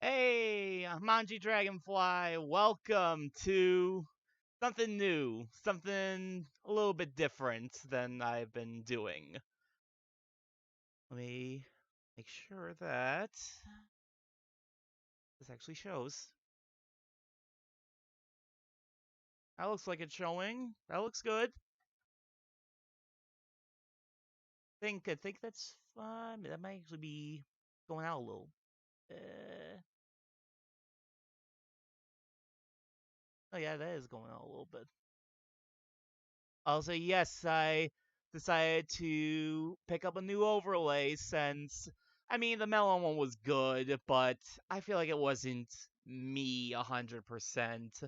Hey, Manji Dragonfly, welcome to something new, something a little bit different than I've been doing. Let me make sure that this actually shows. That looks like it's showing. That looks good. I think that's fine. That might actually be going out a little. Oh yeah, that is going out a little bit. Also, yes, I decided to pick up a new overlay since, I mean, the melon one was good, but I feel like it wasn't me 100%.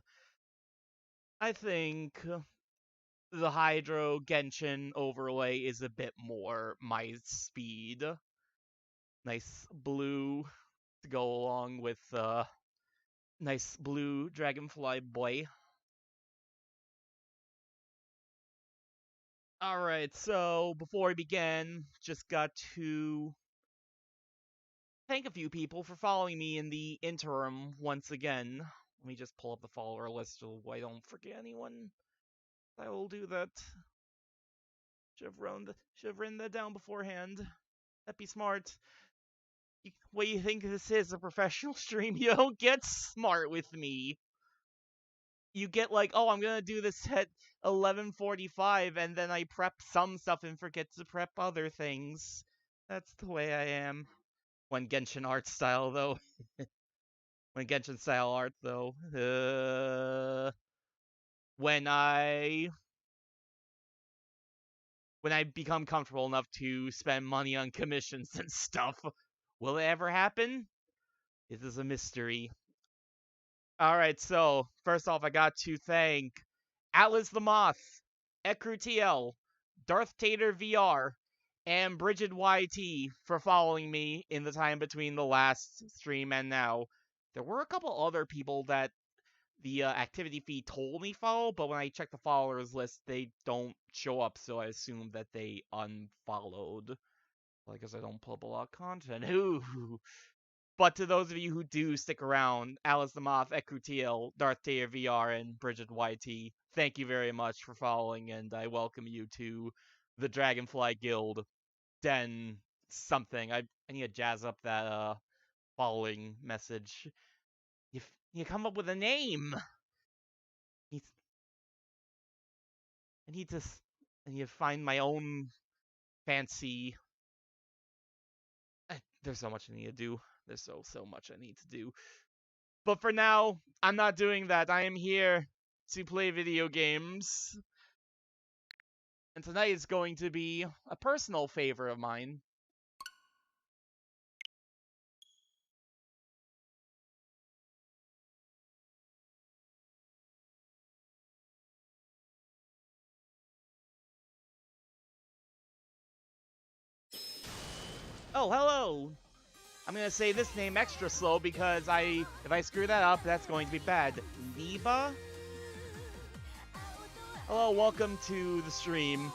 I think the Hydro Genshin overlay is a bit more my speed. Nice blue to go along with nice blue Dragonfly boy. Alright, so before we begin, just got to thank a few people for following me in the interim once again. Let me just pull up the follower list so I don't forget anyone. I will do that. Should have written that down beforehand. That'd be smart. What do you think this is, a professional stream? You don't get smart with me. You get like, oh, I'm gonna do this at 11:45, and then I prep some stuff and forget to prep other things. That's the way I am. When Genshin art style, though. When Genshin style art, though. When I become comfortable enough to spend money on commissions and stuff. Will it ever happen? It is a mystery. Alright, so, first off, I got to thank Atlas the Moth, Ekrutiel, Darth Tater VR, and Bridget YT for following me in the time between the last stream and now. There were a couple other people that the activity feed told me follow, but when I check the followers list, they don't show up, so I assume that they unfollowed. Well, I guess I don't pull up a lot of content. Ooh. But to those of you who do stick around, Alice the Moth, Ekrutiel, Darth Tater VR, and Bridget YT, thank you very much for following, and I welcome you to the Dragonfly Guild. Den something. I need to jazz up that following message. You come up with a name. I need to find my own fancy. There's so much I need to do. There's so much I need to do. But for now, I'm not doing that. I am here to play video games. And tonight is going to be a personal favorite of mine. Oh, hello! I'm gonna say this name extra slow because if I screw that up, that's going to be bad. Niba? Hello, welcome to the stream.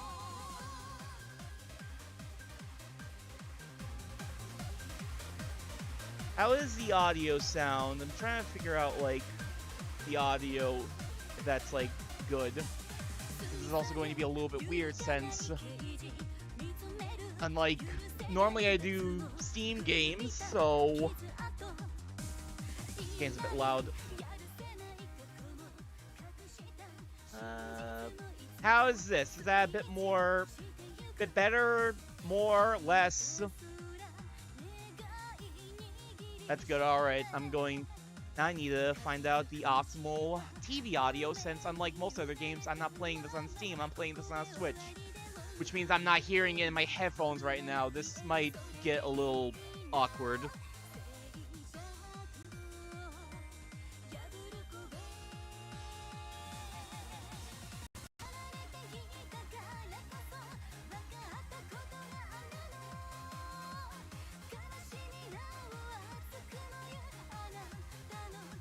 How is the audio sound? I'm trying to figure out, like, the audio, if that's, like, good. This is also going to be a little bit weird since, unlike, normally I do Steam games, so this game's a bit loud. How is this? Is that a bit better, more, less? That's good, alright. I need to find out the optimal TV audio since unlike most other games, I'm not playing this on Steam, I'm playing this on Switch. Which means I'm not hearing it in my headphones right now. This might get a little awkward.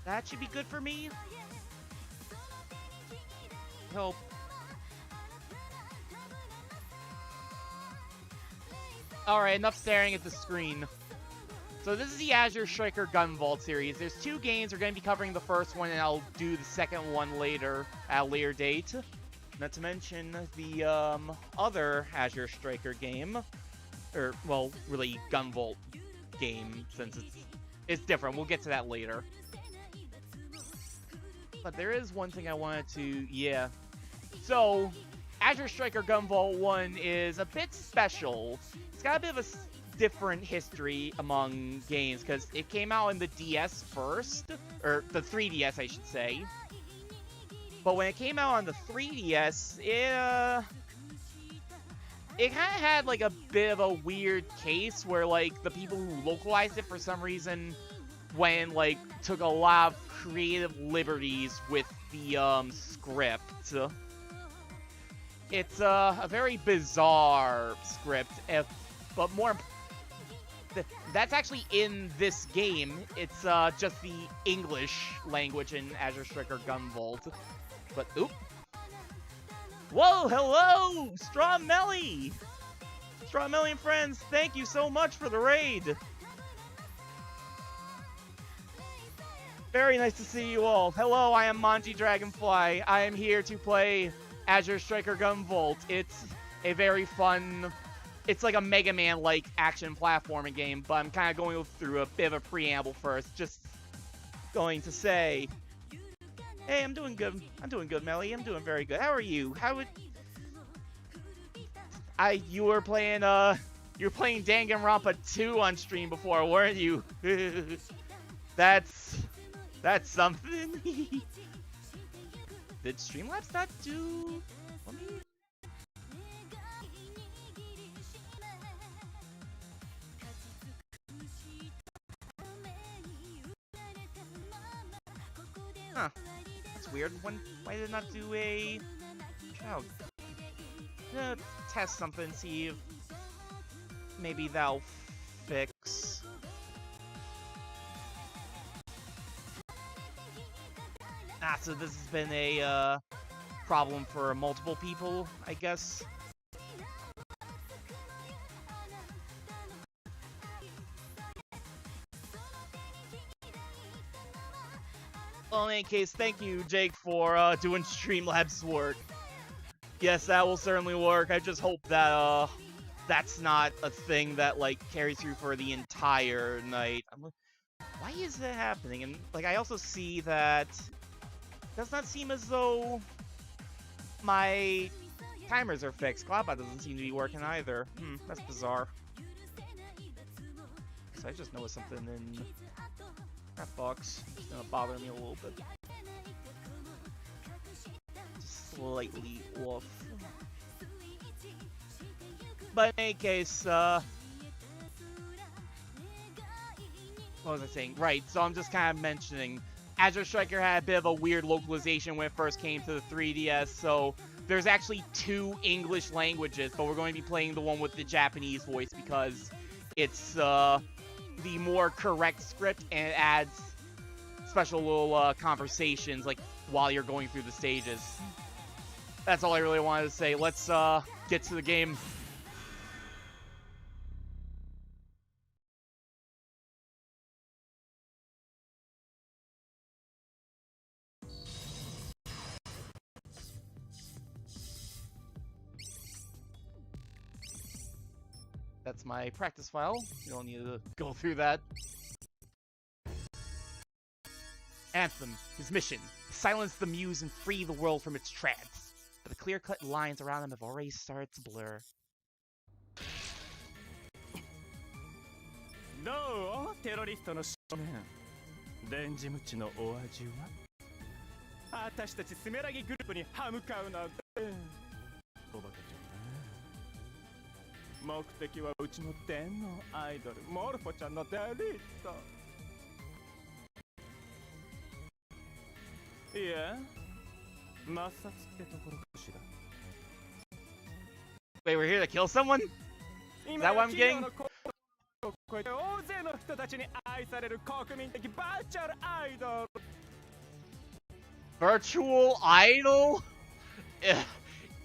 That should be good for me. Hope. Alright, enough staring at the screen. So this is the Azure Striker Gunvolt series. There's 2 games. We're going to be covering the first one, and I'll do the second one later, at a later date. Not to mention the other Azure Striker game, or, well, really Gunvolt game, since it's different. We'll get to that later. But there is one thing I wanted to, yeah. So, Azure Striker Gunvolt 1 is a bit special. It's got a bit of a different history among games, because it came out in the DS first, or the 3DS, I should say. But when it came out on the 3DS, it kind of had, like, a bit of a weird case where, like, the people who localized it for some reason like, took a lot of creative liberties with the, script. It's, a very bizarre script, but more... That's actually in this game. It's, just the English language in Azure Striker Gunvolt. But, oop. Whoa, hello! Strawmelly! Strawmelly and friends, thank you so much for the raid! Very nice to see you all. Hello, I am Manji Dragonfly. I am here to play Azure Striker Gunvolt. It's a very fun... It's like a Mega Man-like action platforming game, but I'm kind of going through a bit of a preamble first. Just going to say... Hey, I'm doing good. I'm doing good, Melly. I'm doing very good. How are you? You were playing Danganronpa 2 on stream before, weren't you? That's something. Did Streamlabs not do... Let me... Huh. That's weird. Why did it not do a... Oh. Gonna test something, see if maybe that'll fix... So this has been a problem for multiple people, I guess. Well, in any case, thank you, Jake, for doing Streamlabs work. Yes, that will certainly work. I just hope that that's not a thing that like carries through for the entire night. Why is that happening? And like, I also see that. Does not seem as though my timers are fixed. Cloudbot doesn't seem to be working either. That's bizarre. So I just noticed something in that box. It's gonna bother me a little bit. Just slightly off. But in any case, what was I saying? Right, so I'm just kind of mentioning Azure Striker had a bit of a weird localization when it first came to the 3DS, so there's actually 2 English languages, but we're going to be playing the one with the Japanese voice because it's the more correct script, and it adds special little conversations like while you're going through the stages. That's all I really wanted to say. Let's get to the game. That's my practice file. You don't need to go through that. Anthem, his mission: silence the muse and free the world from its trance. But the clear-cut lines around him have already started to blur. どうテロリストの少年電磁ムチのお味は私たちスメラギグループに歯向かうなんておバカちゃん目的はうちの天のアイドルモルフォちゃんのデリートいや抹殺ってところかしら Wait, we're here to kill someone? Is that what I'm getting? 大勢の人たちに愛される国民的バーチャルアイドル Virtual idol?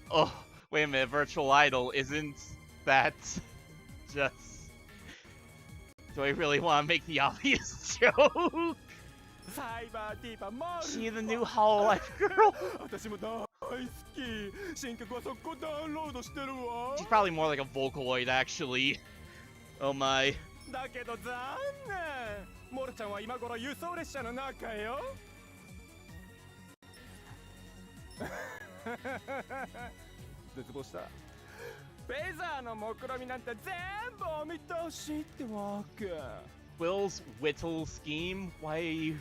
Oh, wait a minute, virtual idol isn't that just... Do I really want to make the obvious joke? サイバーディーバーマル She the new Hololive girl? 私も大好き新曲は速攻ダウンロードしてるわ She's probably more like a Vocaloid, actually. Oh my. だけど残念モルちゃんは今頃輸送列車の中よ絶望したフェザーの目論みなんて全部お見通しってわけ Will's whittle scheme? Why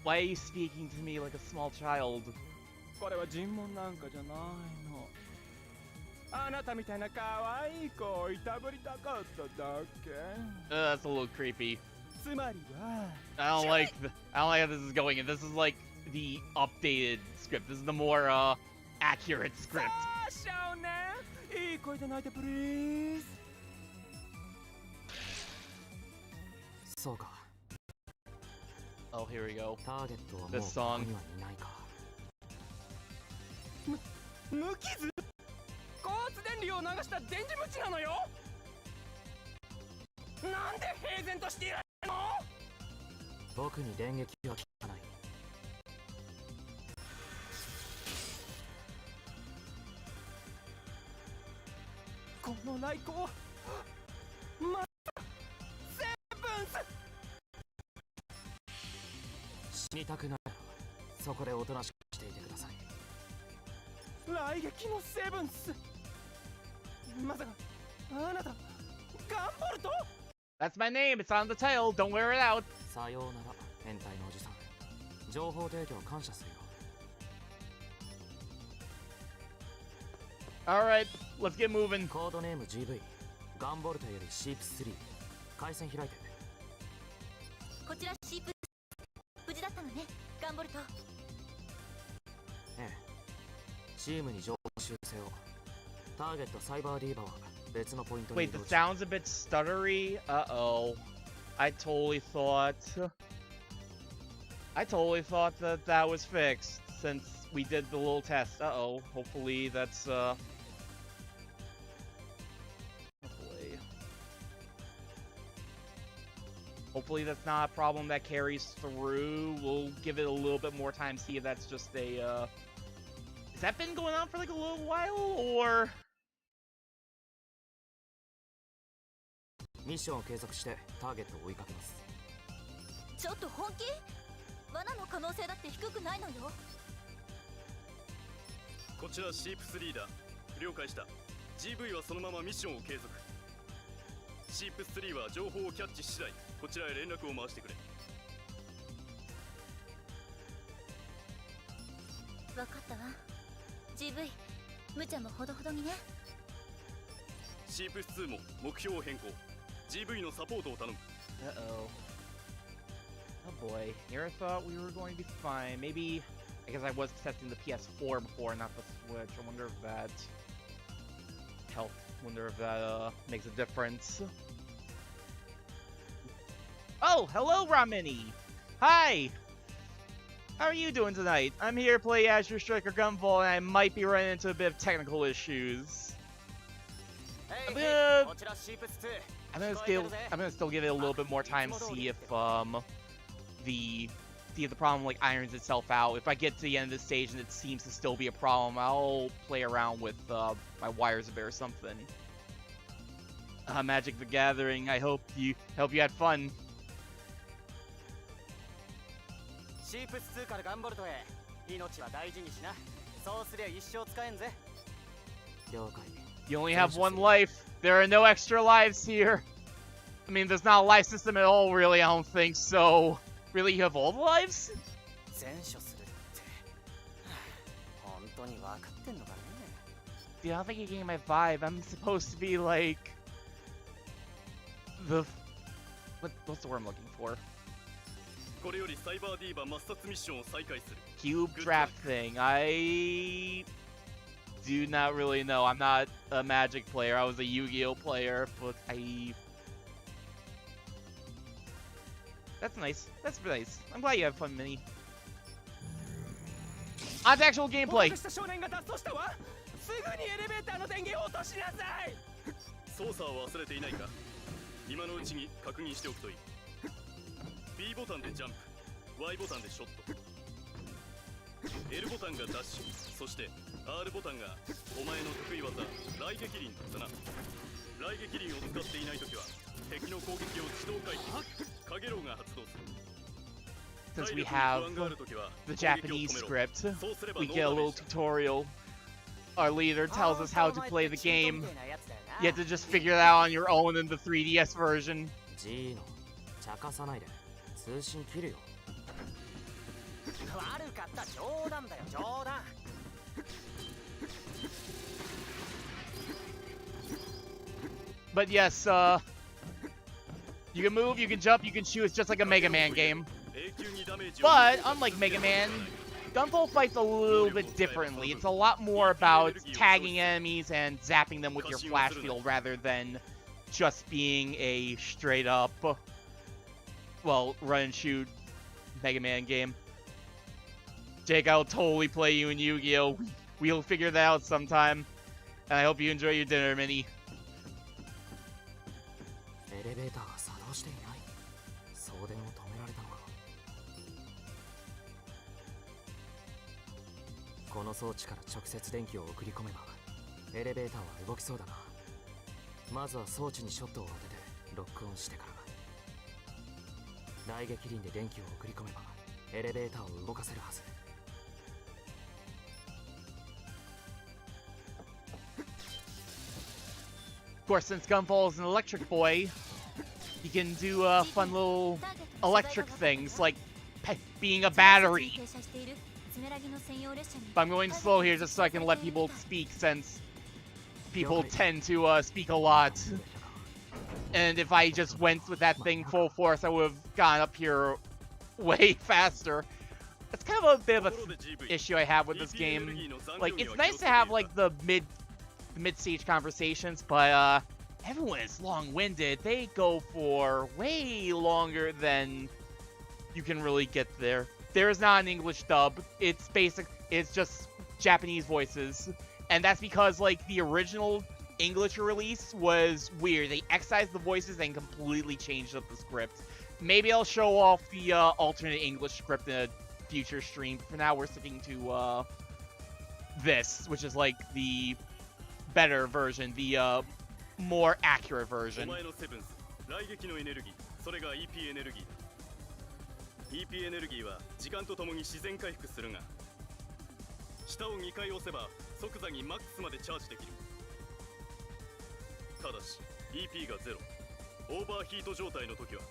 are you speaking to me like a small child? これは尋問なんかじゃないのあなたみたいな可愛い子をいたぶりたかっただけ That's a little creepy. つまりは I don't like how this is going. This is like the updated script. This is the more accurate script. さあ少年いい声で泣いてプリーズそうか Oh, here we go. ターゲットはもう This こ song. こにはいないか無傷高圧電流を流した電磁無知なのよなんで平然としていられるの僕に電撃は効かないこの来光まセブンス死にたくないらそこでおとなしくしていてください来撃のセブンスまさかあなたガンボルト That's my name. It's on the title. Don't wear it out. さようなら変態のおじさん情報提供感謝するよ Alright, let's get moving. コードネーム GV ガンボルトよりシープ3回線開いてこちらシープ無事だったのねガンボルトええチームに情報修正をターゲットサイバーディーバーは別のポイントに Wait, the sound's a bit stuttery. Uh-oh. I totally thought that that was fixed since we did the little test. Uh-oh. Hopefully that's Hopefully that's not a problem that carries through. We'll give it a little bit more time, see if that's just a has that been going on for like a little while, or ミッションを継続してターゲットを追いかけますちょっと本気罠の可能性だって低くないのよこちらシープ3だ了解した GV はそのままミッションを継続シープ3は情報をキャッチ次第こちらへ連絡を回してくれ分かったわ GV 無茶もほどほどにねシープ2も目標を変更 GV のサポートを頼む Uh-oh. Oh boy. Here I thought we were going to be fine. Maybe, I guess I was testing the PS4 before, not the Switch. I wonder if that makes a difference. Oh, hello, Ramini! Hi! How are you doing tonight? I'm here to play Azure Striker Gunvolt, and I might be running into a bit of technical issues. I'm gonna still give it a little bit more time to see if the problem like irons itself out. If I get to the end of the stage and it seems to still be a problem, I'll play around with my wires a bit or something. Magic the Gathering. I hope you had fun. シープ2からガンボルトへ命は大事にしなそうすりゃ一生使えんぜ了解 You only have one life. There are no extra lives here. I mean, there's not a life system at all, really, I don't think so. Really, you have all the lives? 全処するって本当に分かってんのかね Dude, I don't think you're getting my vibe. I'm supposed to be like what's the word I'm looking for? これよりサイバーディーバー抹殺ミッションを再開する Cube draft thing. I do not really know. I'm not a Magic player. I was a Yu-Gi-Oh player, but That's nice. That's nice. I'm glad you have fun, Minnie. On to actual gameplay. 少年が脱走したわすぐにエレベーターの電源を落としなさい操作を忘れていないか今のうちに確認しておくといい。 B ボタンでジャンプ、 Y ボタンでショット、 L ボタンがダッシュ、そして R ボタンがお前の得意技雷撃輪だな。雷撃輪を使っていないときは敵の攻撃を自動回避、影楼が発動する。 Since we have the Japanese script, we get a little tutorial. Our leader tells us how to play the game. You have to just figure it out on your own in the 3DS version. 茶化さないで通信切るよ。悪かった、冗談だよ冗談。But yes, you can move, you can jump, you can shoot. It's just like a Mega Man game. But unlike Mega Man, Gunvolt fights a little bit differently. It's a lot more about tagging enemies and zapping them with your flash field rather than just being a straight up, well, run and shoot Mega Man game. Jake, I'll totally play you in Yu-Gi-Oh! We'll figure that out sometime. And I hope you enjoy your dinner, Minnie. エレベーターが作動していない。送電を止められたのか。この装置から直接電気を送り込めばエレベーターは動きそうだな。まずは装置にショットを当ててロックオンしてから雷撃輪で電気を送り込めばエレベーターを動かせるはず。Of course, since Gunvolt is an electric boy, he can do fun little electric things like being a battery. But I'm going slow here just so I can let people speak, since people tend to speak a lot. And if I just went with that thing full force, I would have gone up here way faster. That's kind of a bit of a issue I have with this game. Like, it's nice to have like the mid-stage conversations, but everyone is long-winded. They go for way longer than you can really get there. There is not an English dub. It's just Japanese voices. And that's because, like, the original English release was weird. They excised the voices and completely changed up the script. Maybe I'll show off the alternate English script in a future stream. For now, we're sticking to this, which is, like, the better version, the more accurate version. EP エネルギーは時間とともに自然回復するが、下を2回押せば即座にマックスまでチャージできる。ただし EP が0、オーバーヒート状態の時は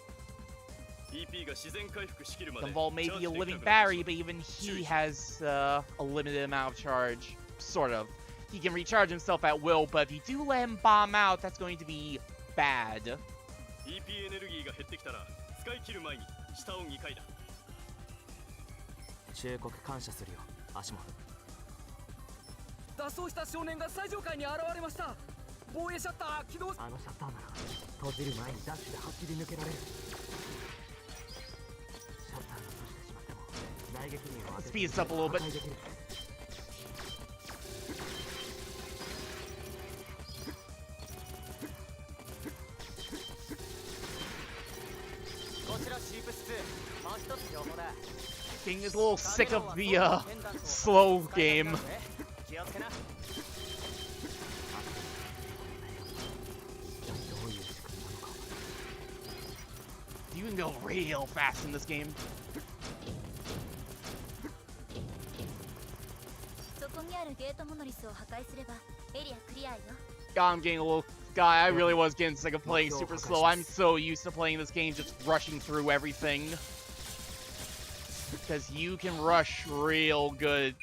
EP が自然回復しきるまで Gunvolt may be a living battery, but even he has a limited amount of charge, sort of. He can recharge himself at will, but if you do let him bomb out, that's going to be bad. EP エネルギーが減ってきたら使い切る前に下を2回だ。忠告感謝するよ、足元。脱走した少年が最上階に現れました。防衛シャッター起動。あのシャッターなら閉じる前にダッシュで走り抜けられる。シャッターが閉じてしまっても雷撃輪を当てて Speeds up a little bit. こちらシープス2、もう一つ情報だ。 King is a little sick of the slow game. 気をつけな。 You can go real fast in this game. God, I'm getting a little... God, I really was getting sick of playing super slow. I'm so used to playing this game just rushing through everything. Because you can rush real good.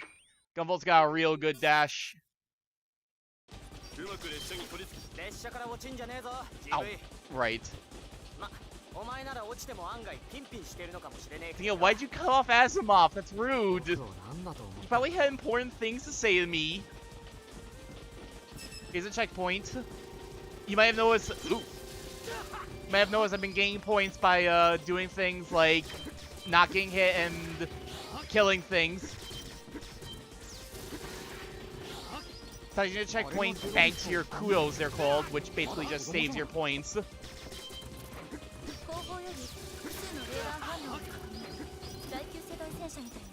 Gunvolt's got a real good dash. Ow. Right. Yeah, why'd you cut off Asimov? That's rude. You probably had important things to say to me. Here's a checkpoint. You might have noticed. Ooh. You might have noticed I've been gaining points by doing things like not getting hit and killing things. Touching a checkpoint, thanks to your kudos, they're called, which basically just saves your points. り複数のレーダー反応を確認。第9世代戦車みたいね。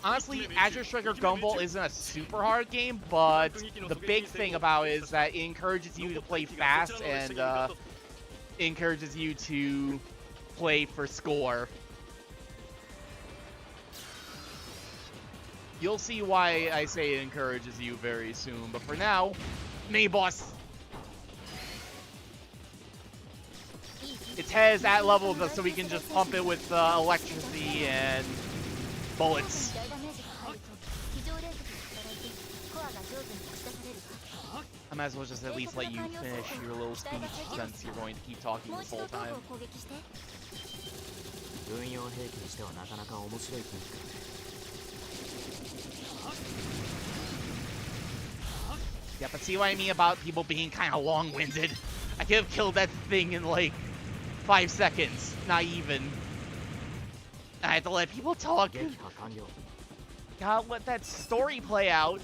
Honestly, Azure Striker Gunvolt isn't a super hard game, but the big thing about it is that it encourages you to play fast and encourages you to play for score. You'll see why I say it encourages you very soon, but for now, main boss. Its head is at level so we can just pump it with electricity and bullets. I might as well just at least let you finish your little speech since you're going to keep talking this whole time. Yeah, but see what I mean about people being kind of long-winded? I could have killed that thing in like 5 seconds, not even. I had to let people talk. Gotta let that story play out.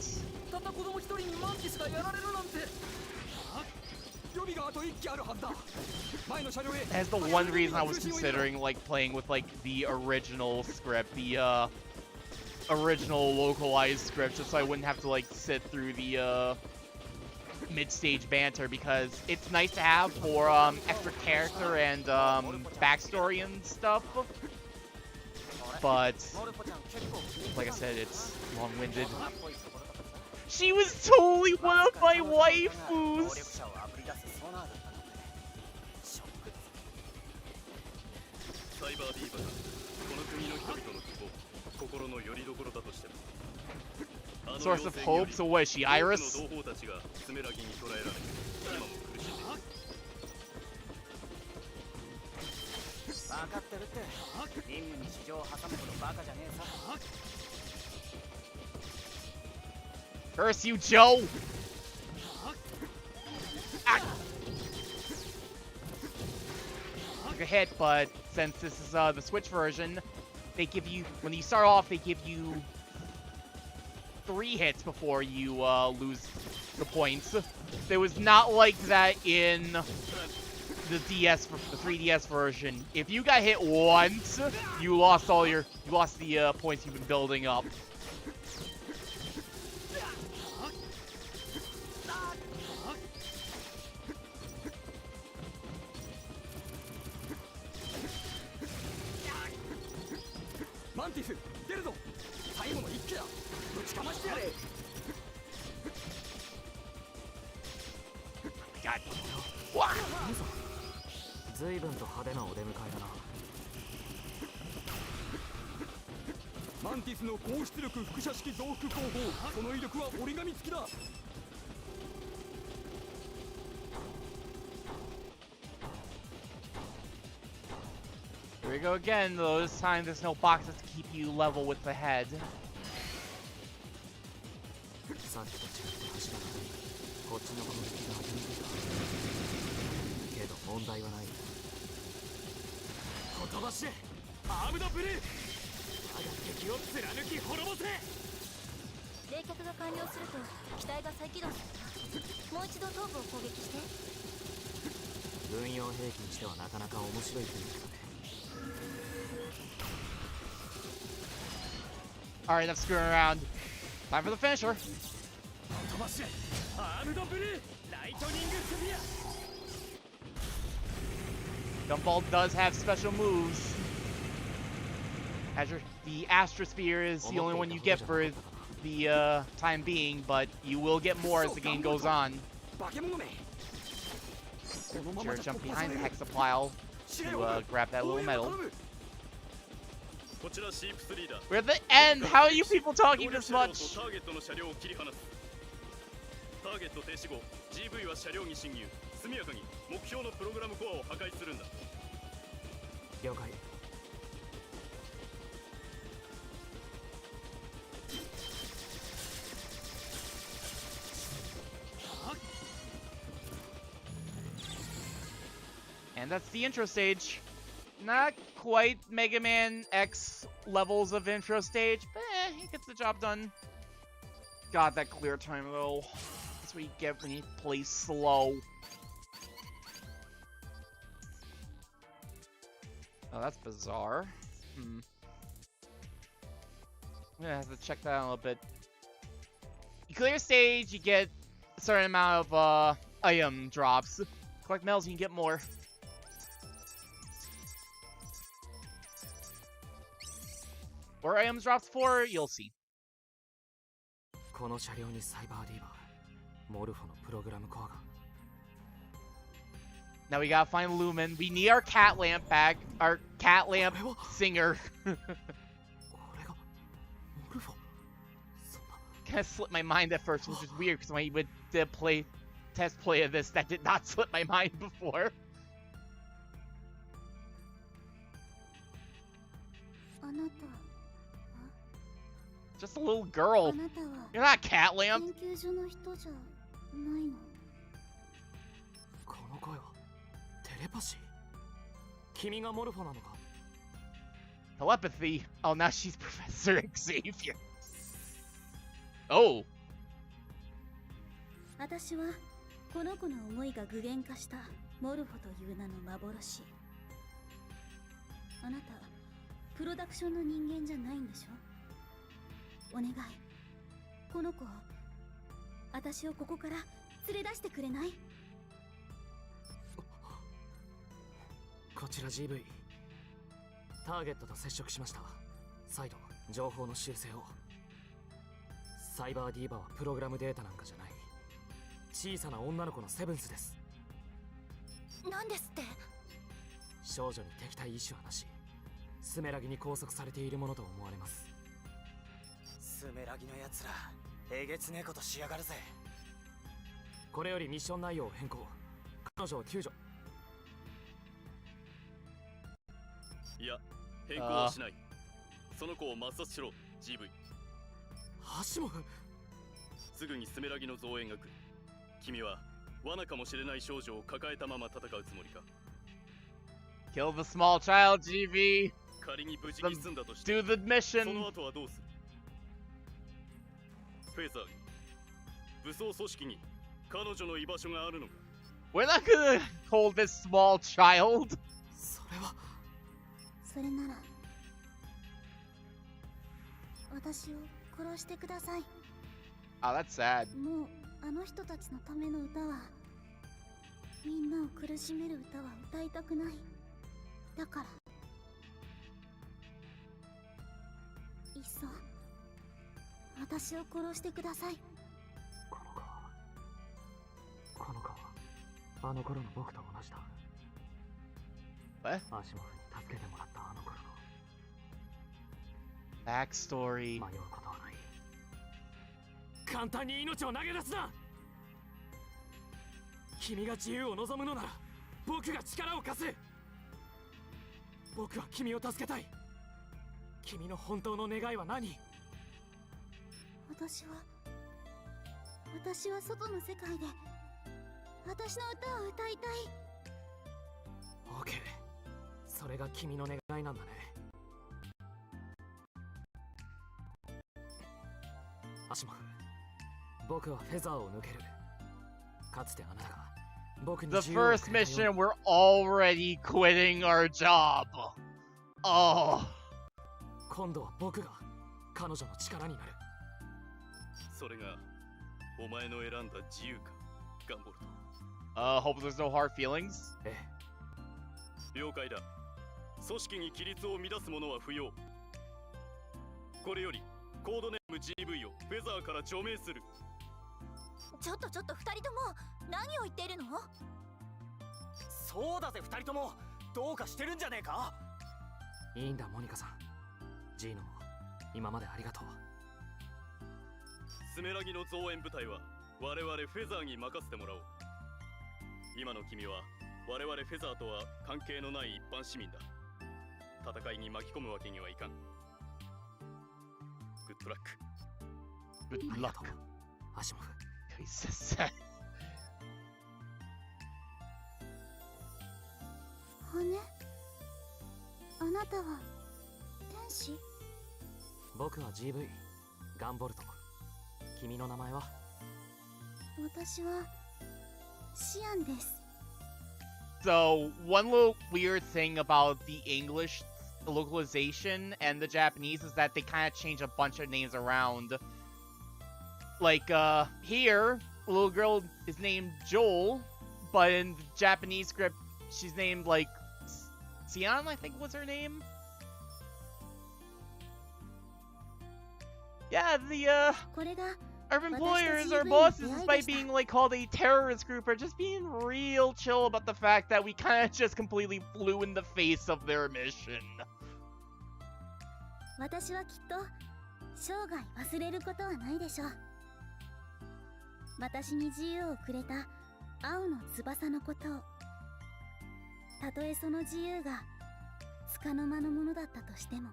That's the one reason I was considering like playing with like the original script, the original localized script, just so I wouldn't have to like sit through the mid-stage banter, because it's nice to have for extra character and backstory and stuff, but like I said, it's long-winded. She was totally one of my waifus! Source of hope? So what is she, Iris? Curse you, Joe! Ah. Took a hit, but since this is the Switch version, they give you, when you start off, they give you 3 hits before you lose the points. It was not like that in the 3DS version. If you got hit once, you lost the points you've been building up. God. Wow. 随分と派手なお出迎えだな。マンティスの高出力輻射式増幅工法、その威力は折り紙付きだ。Here we go again, though. This time there's no boxes to keep you level with the head. さっきと違って柱がない。こっちの攻撃が当たりにくいか。けど問題はない。ほとばしアームドブルー。我が敵を貫き滅ぼせ。冷却が完了すると機体が再起動するな。もう一度頭部を攻撃して。軍用兵器にしてはなかなか面白い雰囲気だね。Alright, enough screwing around. Time for the finisher. Gunvolt does have special moves. Azure, the Astrosphere is the only one you get for the time being, but you will get more as the game goes on. Sure, jump behind the hexapile to grab that little medal. We're at the end! How are you people talking this much? ターゲット停止後 GV は車両に侵入速やかに目標のプログラムコアを破壊するんだ了解 And that's the intro stage. Not quite Mega Man X levels of intro stage, but it gets the job done. God, that clear time though. That's what you get when you play slow. Oh, that's bizarre. I'm gonna have to check that out a little bit. You clear a stage, you get a certain amount of item drops. Collect medals, you can get more. Or items drops for, you'll see. この車両にサイバーディーバー、モルフォのプログラムコアが。 Now we gotta find Lumen. We need our cat lamp back. Our cat lamp singer. Kind of slipped my mind at first, which is weird because when I did a test play of this, that did not slip my mind before. Just a little girl. You're not a cat lamp. この声はテレパシー。君がモルフォなのか。 Telepathy. Oh, now she's Professor Xavier. Oh. 私はこの子の思いが具現化したモルフォという名の幻。あなたプロダクションの人間じゃないんでしょ。お願い、この子を、私をここから連れ出してくれない？こちら GV。ターゲットと接触しました。再度情報の修正を。サイバーディーバはプログラムデータなんかじゃない。小さな女の子のセブンスです。なんですって？少女に敵対意志はなし、スメラギに拘束されているものと思われます。スメラギのやつらえげつねえことしやがるぜ。これよりミッション内容を変更。彼女を救助。いや、変更はしない。その子を抹殺しろ、GV。ハシモフ。すぐにスメラギの増援が来る。君は罠かもしれない少女を抱えたまま戦うつもりか。 Kill the small child, GV. 仮に無事に済んだとして、 Do the そ mission. の後はどうする？フェザー、武装組織に彼女の居場所があるのか？ We're not gonna hold this small child. それは。それなら私を殺してください。 Oh, that's sad. もうあの人たちのための歌は、みんなを苦しめる歌は歌いたくない。だからいっそ私を殺してください。この子はあの頃の僕と同じだ。What? アシモフに助けてもらったあの頃の。 Backstory. 迷うことはない。簡単に命を投げ出すな。君が自由を望むのなら僕が力を貸す。僕は君を助けたい。君の本当の願いは何？私は外の世界で私の歌を歌いたい。オーケー。それが君の願いなんだね。アシモフ、僕はフェザーを抜ける。かつてあなたが僕に The 自由を first くれたように。 mission, we're already quitting our job. Oh. 今度は僕が彼女の力になる。それがお前の選んだ自由か、ガンボルト。 Hope there's no hard feelings. ええ。了解だ。組織に規律を乱す者は不要。これよりコードネーム GV をフェザーから除名する。ちょっと二人とも何を言っているの？そうだぜ、二人ともどうかしてるんじゃねえか。いいんだモニカさん。ジーノも今までありがとう。スメラギの増援部隊は我々フェザーに任せてもらおう。今の君は我々フェザーとは関係のない一般市民だ。戦いに巻き込むわけにはいかん。グッドラック。 Good ありが luck. とうアシモフ。 He says that. 羽？あなたは天使？僕は GV ガンボルト。君の名前は？私はシアンです。So, one little weird thing about the English localization and the Japanese is that they kind of change a bunch of names around. Like, here, the little girl is named Joel, but in the Japanese script, she's named, like, Sion, I think was her name? Yeah, the, our employers, our bosses, despite being, like, called a terrorist group, are just being real chill about the fact that we kind of just completely flew in the face of their mission. 私はきっと生涯忘れることはないでしょう。私に自由をくれた青の翼のことを、たとえその自由が束の間のものだったとしても。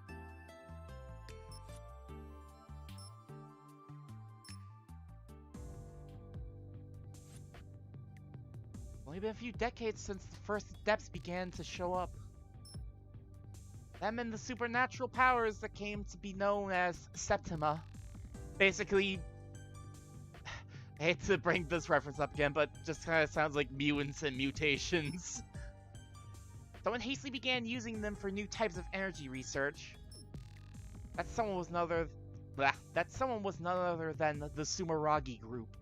Only been a few decades since the first adepts began to show up. Them and the supernatural powers that came to be known as Septima. Basically, I hate to bring this reference up again, but just kind of sounds like mutants and mutations. Someone hastily began using them for new types of energy research. That someone was none other than the Sumeragi group.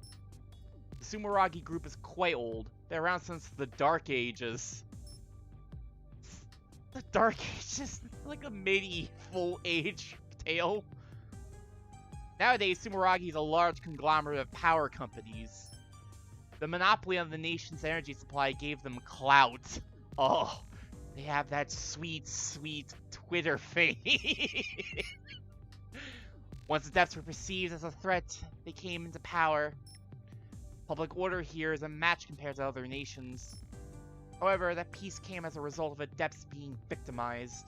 The Sumeragi group is quite old. They're around since the Dark Ages. The Dark Ages, like a medieval age tale. Nowadays, Sumeragi is a large conglomerate of power companies. The monopoly on the nation's energy supply gave them clout. Oh, they have that sweet, sweet Twitter fame. Once the adepts were perceived as a threat, they came into power. Public order here is a match compared to other nations. However, that peace came as a result of adepts being victimized.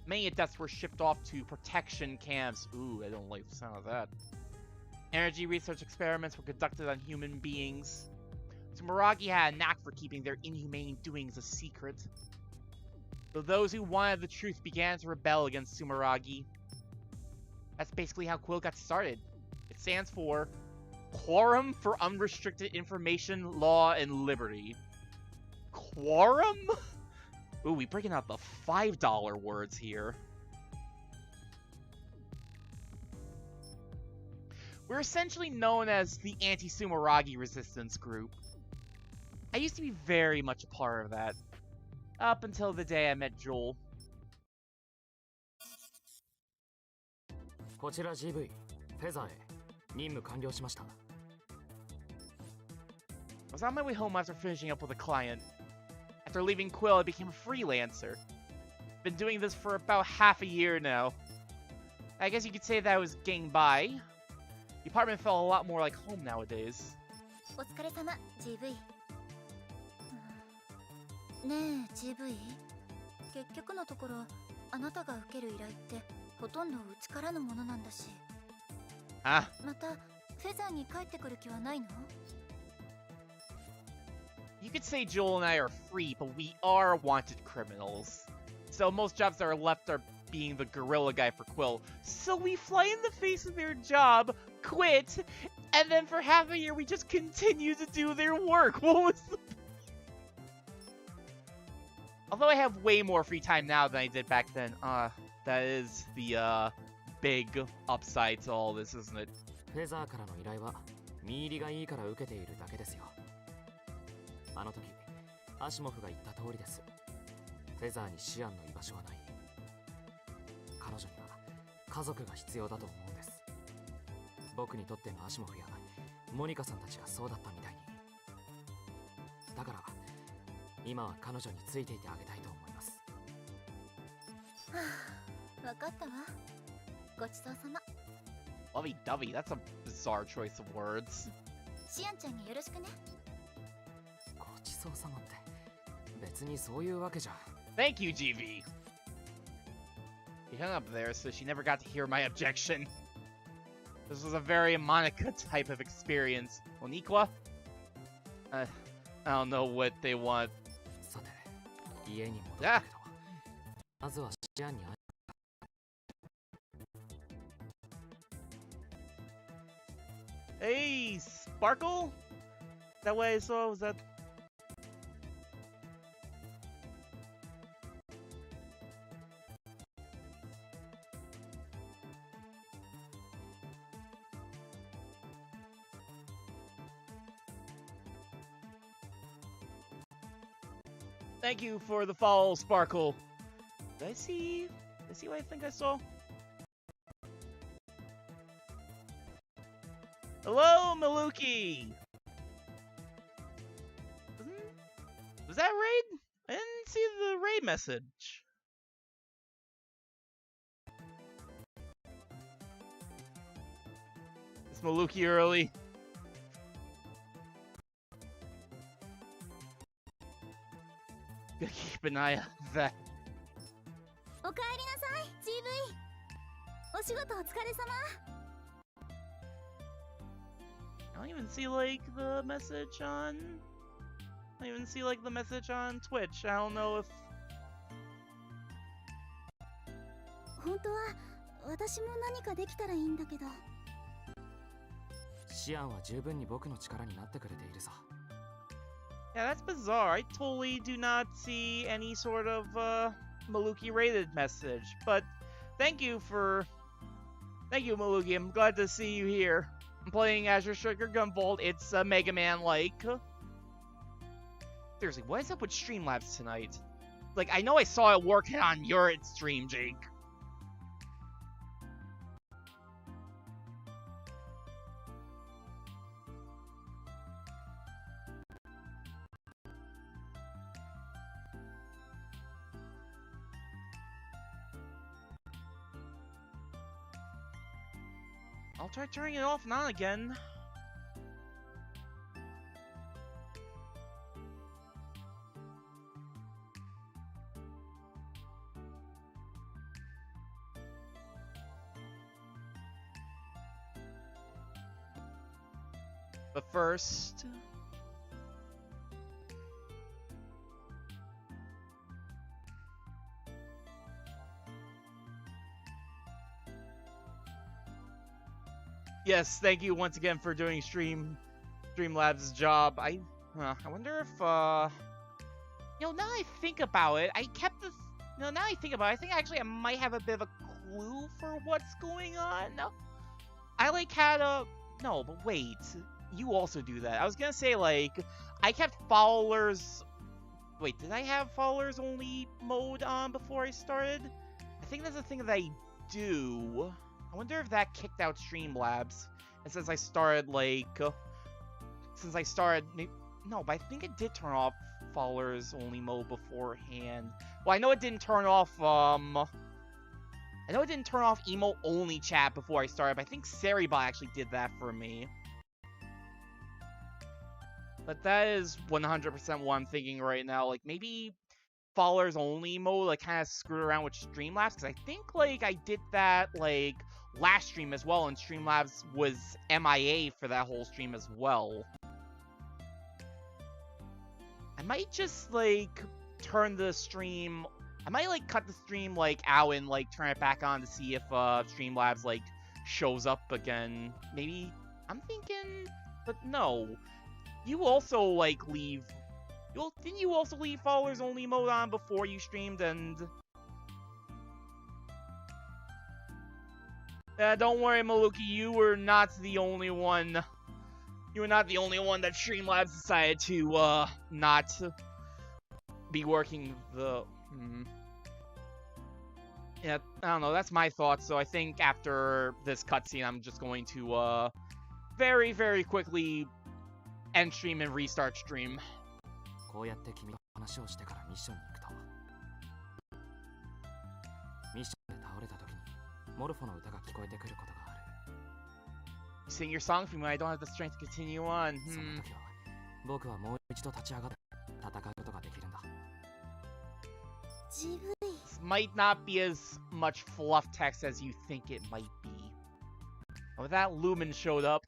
Many adepts were shipped off to protection camps. Ooh, I don't like the sound of that. Energy research experiments were conducted on human beings. Sumeragi had a knack for keeping their inhumane doings a secret. So those who wanted the truth began to rebel against Sumeragi. That's basically how Quill got started. It stands for Quorum for Unrestricted Information, Law, and Liberty. Quorum? Ooh, we breaking out the $5 words here. We're essentially known as the anti-Sumeragi resistance group. I used to be very much a part of that. Up until the day I met Joel. こちら GV フェザーへ任務完了しました。 I was on my way home after finishing up with a client. After leaving Quill, I became a freelancer. Been doing this for about half a year now. I guess you could say that I was getting by. The apartment felt a lot more like home nowadays. お疲れ様 GV。ねえ GV。結局のところあなたが受ける依頼ってほとんどうちからのものなんだし。Ah. またフェザーに帰ってくる気はないの？ You could say Joel and I are free, but we are wanted criminals. So most jobs that are left are being the guerrilla guy for Quill. So we fly in the face of their job, quit, and then for half a year we just continue to do their work. What was the... Although I have way more free time now than I did back then, that is the, big upside to all this, isn't it? フェザーからの依頼は見入りがいいから受けているだけですよ。あの時アシモフが言った通りです。フェザーにシアンの居場所はない。彼女には家族が必要だと思うんです。僕にとってのアシモフやモニカさんたちがそうだったみたいに。だから今は彼女についていてあげたいと思います。はあ、わかったわ。ごちそうさま。Lovey-dovey, that's a bizarre choice of words. シアンちゃんによろしくね。ごちそうさまって別にそういうわけじゃ。Thank you, GV. He hung up there, so she never got to hear my objection. This was a very Monica type of experience. Moniqua? I don't know what they want. さて、家に戻ったけど、まずはシアンに会え。Hey, Sparkle? That way I saw was that... Thank you for the follow, Sparkle. Did I see what I think I saw? Hello, Maluki! Was that raid? I didn't see the raid message. Is Maluki early? Gotta keep an eye on that. おかえりなさい GV お仕事お疲れ様 I don't even see like the message on. I don't even see like the message on Twitch. I don't know if. 本当は私も何かできたらいいんだけどシアンは十分に僕の力になってくれているさ Yeah, that's bizarre. I totally do not see any sort of Maluki rated message. But thank you, Maluki. I'm glad to see you here. I'm playing Azure Sugar Gunvolt. It's Mega Man-like. Seriously, what is up with Streamlabs tonight? Like, I know I saw it working on your stream, Jake. I'll try turning it off and on again. But first... Yes, thank you once again for doing Streamlabs' job. I wonder if, you know, now I think about it, I think actually I might have a bit of a clue for what's going on. I, like, had a... No, but wait. You also do that. I was gonna say, like, I kept followers... Wait, did I have followers only mode on before I started? I think that's a thing that I do. I wonder if that kicked out Streamlabs. And since I started, like... No, but I think it did turn off followers only mode beforehand. Well, I know it didn't turn off, I know it didn't turn off emo only chat before I started, but I think Seribot actually did that for me. But that is 100% what I'm thinking right now. Like, maybe followers only mode, like, kind of screwed around with Streamlabs, because I think, like, I did that, like, last stream as well, and Streamlabs was MIA for that whole stream as well. I might just, like, turn the stream... I might, like, cut the stream, like, out and, like, turn it back on to see if, Streamlabs, like, shows up again. Maybe... I'm thinking... But no. You also, like, leave... Didn't you also leave followers only mode on before you streamed, and... Don't worry, Maluki, you were not the only one. You were not the only one that Streamlabs decided to, not be working the... Yeah, I don't know, that's my thoughts, so I think after this cutscene, I'm just going to, very, very quickly end stream and restart stream. こうやって君と話をしてからミッションに行くとミッションで倒れた時にモルフォの歌が聞こえてくることがある Sing your song for me when I don't have the strength to continue on. その時は僕はもう一度立ち上がって戦うことができるんだ GV This might not be as much fluff text as you think it might be. With that, Lumen showed up.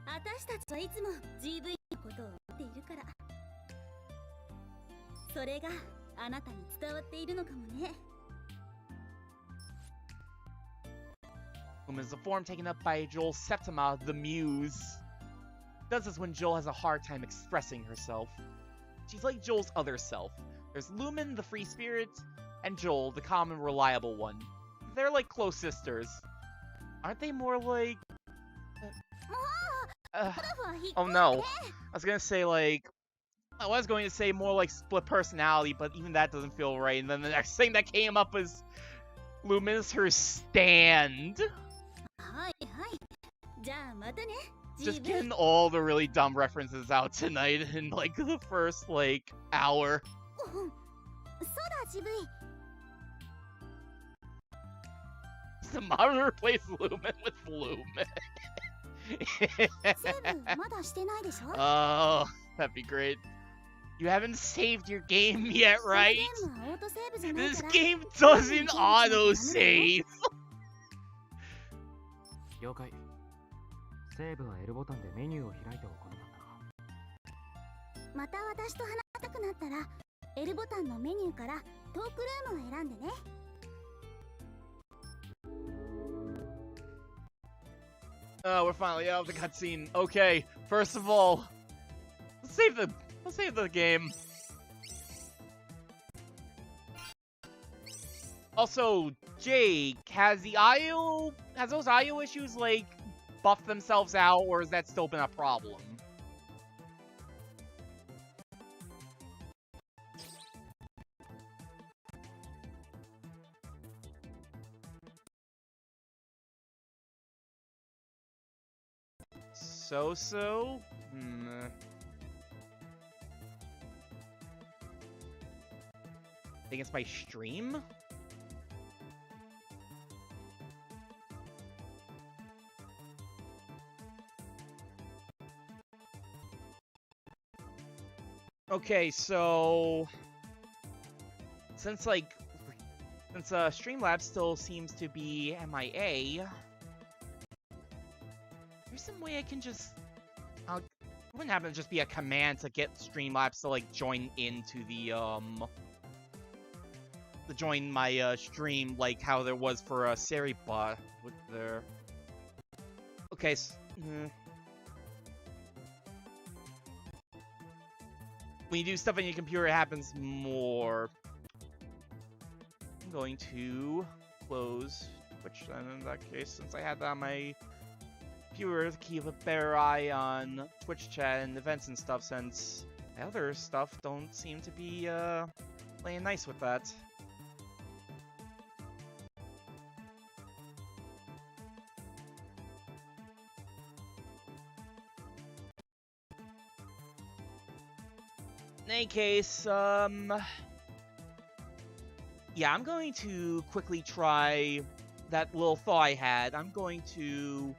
私たちはいつも GV のことを思っているからそれがあなたに伝わっているのかもね Lumen is the form taken up by Joel Septima, the Muse. Does this when Joel has a hard time expressing herself. She's like Joel's other self. There's Lumen, the free spirit, and Joel, the calm and reliable one. They're like close sisters. Aren't they more like... oh no. I was gonna say, like... I was going to say more like split personality, but even that doesn't feel right. And then the next thing that came up was Luminous her stand. はいはいじゃあまたね Just ジーブ getting all the really dumb references out tonight in like the first like hour. うんそうだジブイ Does the monitor replace Lumen with Lumen? セーブまだしてないでしょ Oh, that'd be great. You haven't saved your game yet, この right? ゲームはオートセーブじゃない This から game doesn't auto-save. 了解。セーブは L ボタンでメニューを開いておくことなんだな。また私と話したくなったら L ボタンのメニューからトークルームを選んでね We're finally out of the cutscene. Okay, first of all, let's save the game. Also, Jake, has those IO issues like buffed themselves out, or has that still been a problem? So? I think it's my stream? Okay, so since Streamlabs still seems to be MIA, there's some way I can just it wouldn't happen to just be a command to get Streamlabs to like join into the to join my stream like how there was for Seribot with their okay. When you do stuff on your computer, it happens more. I'm going to close Twitch then in that case, since I had that on my computer to keep a better eye on Twitch chat and events and stuff, since other stuff don't seem to be playing nice with that. In any case, yeah, I'm going to quickly try that little thought I had. I'm going to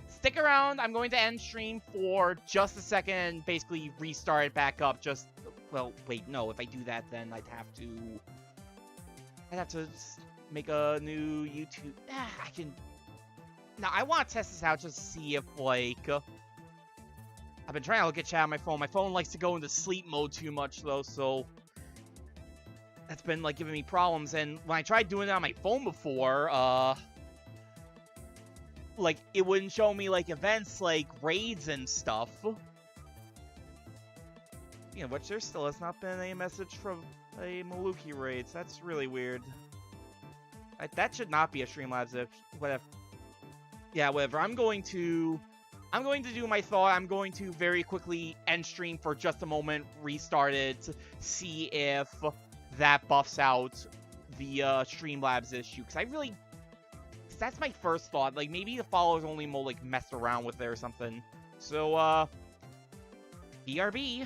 stick around. I'm going to end stream for just a second, basically restart it back up. Well, wait, no. If I do that, then I'd have to make a new YouTube. I can. Now I want to test this out just to see if like. I've been trying to look at chat on my phone. My phone likes to go into sleep mode too much, though, so that's been, like, giving me problems. And when I tried doing it on my phone before, like, it wouldn't show me, like, events, like, raids and stuff. Yeah, which there still has not been a message from a Maluki raid, so that's really weird. That should not be a Streamlabs if, whatever. Yeah, whatever. I'm going to do my thought. I'm going to very quickly end stream for just a moment, restart it, see if that buffs out the Streamlabs issue. Because that's my first thought. Like, maybe the followers only will, like, mess around with it or something. So, BRB.